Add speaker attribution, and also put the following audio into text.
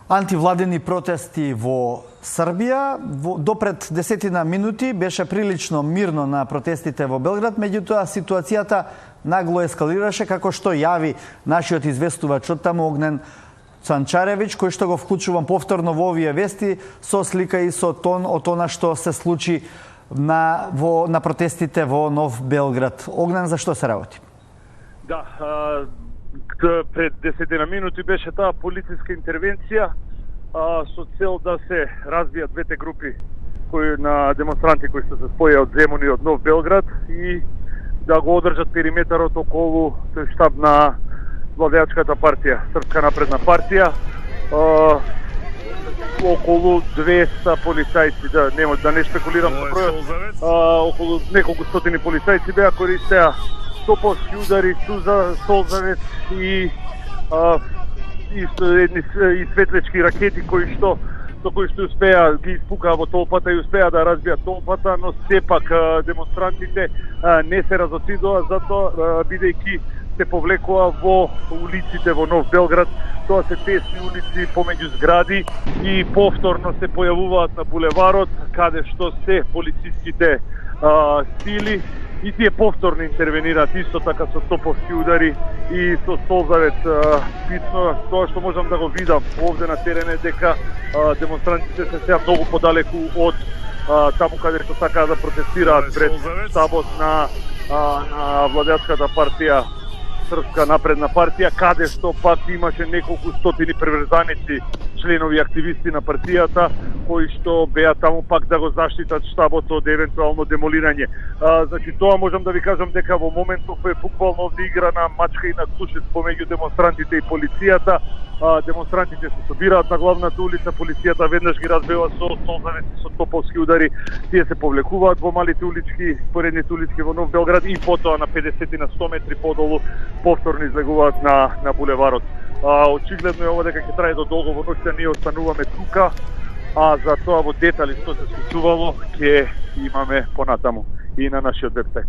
Speaker 1: Антивладени протести во Србија. Допред 10 минути беше прилично мирно на протестите во Белград, меѓутоа ситуацијата нагло ескалираше, како што јави нашиот известувач од таму Огнен Цанчаревиќ, кој што го вклучувам повторно во овие вести со слика и со тон од она што се случи на протестите во Нов Белград. Огнен, за што се работи?
Speaker 2: Да, пред 10 минути беше таа полициска интервенција со цел да се разбијат двете групи на демонстранти кои што се споја од Земун и од Нов Белград и да го одржат периметарот околу тој штаб на владеачката партија, Српска напредна партија. Околу 200 полицајци, да не шпекулирам со бројот, околу неколку стотини полицајци беа, користеа топовски удари, солзавец и светлечки ракети со кои што успеа ги испукаа во толпата и успеа да разбијат толпата, но сепак демонстрантите не се разотидоа, затоа бидејќи се повлекоа во улиците во Нов Белград. Тоа се тесни улици помеѓу згради и повторно се појавуваат на булеварот, каде што се полициските сили и тие повторно интервенираат исто така со топовски удари и со солзавец. Битно тоа што можам да го видам овде на терен е дека демонстрантите се сега многу подалеку од таму каде што сакаат да протестираат пред штабот на владеачката партија Српска напредна партија, каде што пак имаше неколку стотини приврзаници, членови активисти на партијата, кои што беа таму пак да го заштитат штабот од евентуално демолирање. Значи тоа можам да ви кажам дека во моментов е буквално овде игра на мачка и на кушец помеѓу демонстрантите и полицијата. Демонстрантите се собираат на главната улица, полицијата веднаш ги разбива со солзавеци, со топовски удари, тие се повлекуваат во малите улички, поредните улички во Нов Белград и потоа на 50 и на 100 метри подолу повторно излегуваат на булеварот. Очигледно е ова дека ќе трае до долго во ноќта, ние остануваме тука, а за тоа во детали што се случувало ќе имаме понатаму и на нашиот вебсайт.